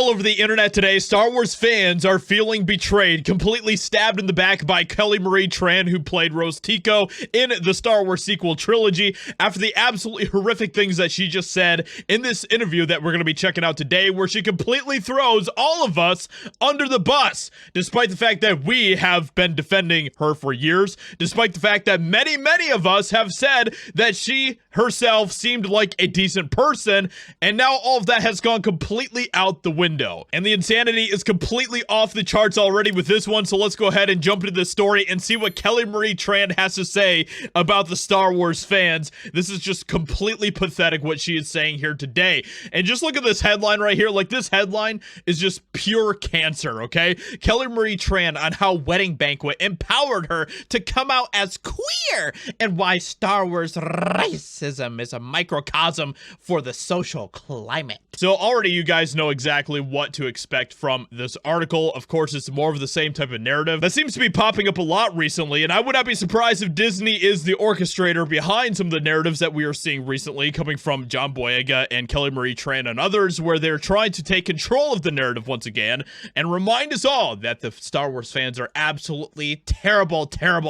all over the internet today. Star Wars fans are feeling betrayed, completely stabbed in the back by Kelly Marie Tran, who played Rose Tico in the Star Wars sequel trilogy, after the absolutely horrific things that she just said in this interview that we're going to be checking out today, where she completely throws all of us under the bus, despite the fact that we have been defending her for years, despite the fact that many of us have said that she herself seemed like a decent person, and now all of that has gone completely out the window. And the insanity is completely off the charts already with this one, so let's go ahead and jump into the story and see what Kelly Marie Tran has to say about the Star Wars fans. This is just completely pathetic what she is saying here today. And just look at this headline right here. Like, this headline is just pure cancer, okay? Kelly Marie Tran on how Wedding Banquet empowered her to come out as queer, and why Star Wars racism is a microcosm for the social climate. So already you guys know exactly what to expect from this article. Of course, it's more of the same type of narrative that seems to be popping up a lot recently, and I would not be surprised if Disney is the orchestrator behind some of the narratives that we are seeing recently coming from John Boyega and Kelly Marie Tran and others, where they're trying to take control of the narrative once again and remind us all that the Star Wars fans are absolutely terrible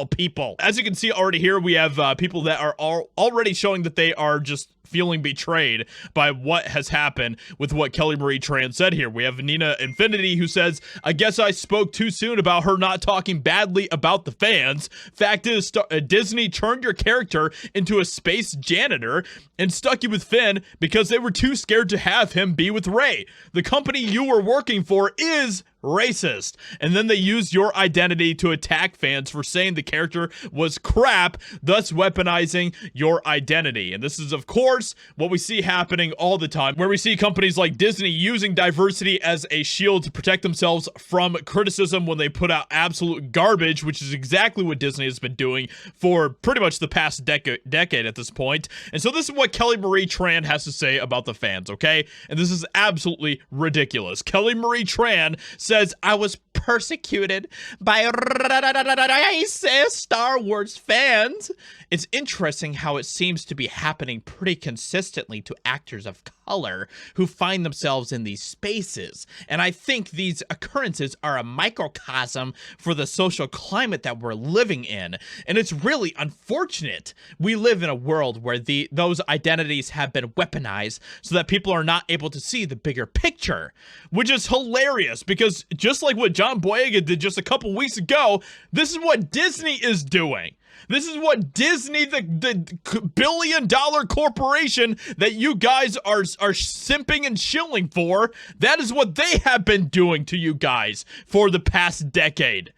people. As you can see already here, we have people that are already showing that they are just feeling betrayed by what has happened with what Kelly Marie Tran said here. We have Nina Infinity, who says, "I guess I spoke too soon about her not talking badly about the fans. Fact is, Disney turned your character into a space janitor and stuck you with Finn because they were too scared to have him be with Rey. The company you were working for is racist, and then they used your identity to attack fans for saying the character was crap, thus weaponizing your identity." And this is, of course, what we see happening all the time, where we see companies like Disney using diversity as a shield to protect themselves from criticism when they put out absolute garbage, which is exactly what Disney has been doing for pretty much the past decade at this point. And so this is what Kelly Marie Tran has to say about the fans, okay? And this is absolutely ridiculous. Kelly Marie Tran says, "I was persecuted by racist Star Wars fans." It's interesting how it seems to be happening pretty consistently to actors of color who find themselves in these spaces. And I think these occurrences are a microcosm for the social climate that we're living in. And it's really unfortunate. We live in a world where those identities have been weaponized so that people are not able to see the bigger picture, which is hilarious, because just like what John Boyega did just a couple weeks ago, this is what Disney is doing. This is what Disney, the billion-dollar corporation that you guys are simping and shilling for, that is what they have been doing to you guys for the past decade.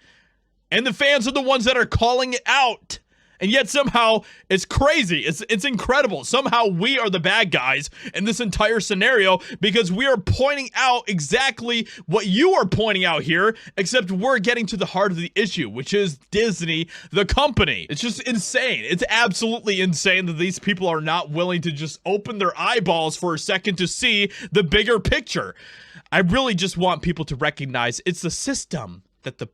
And the fans are the ones that are calling it out. And yet somehow it's crazy. It's incredible. Somehow we are the bad guys in this entire scenario, because we are pointing out exactly what you are pointing out here, except we're getting to the heart of the issue, which is Disney, the company. It's just insane. It's absolutely insane that these people are not willing to just open their eyeballs for a second to see the bigger picture. I really just want people to recognize it's the system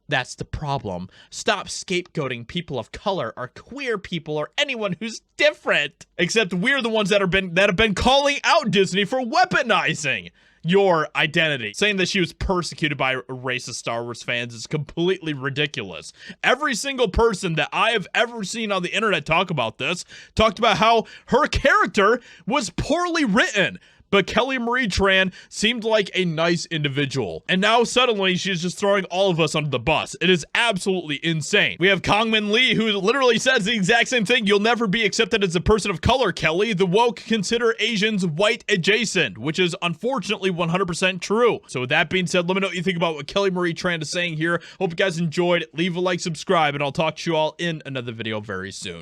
that's the problem. Stop scapegoating people of color or queer people or anyone who's different. Except we're the ones that have been calling out Disney for weaponizing your identity. Saying that she was persecuted by racist Star Wars fans is completely ridiculous. Every single person that I have ever seen on the internet talk about this talked about how her character was poorly written. But Kelly Marie Tran seemed like a nice individual. And now suddenly she's just throwing all of us under the bus. It is absolutely insane. We have Kongmin Lee, who literally says the exact same thing. "You'll never be accepted as a person of color, Kelly. The woke consider Asians white adjacent," which is unfortunately 100% true. So with that being said, let me know what you think about what Kelly Marie Tran is saying here. Hope you guys enjoyed. Leave a like, subscribe, and I'll talk to you all in another video very soon.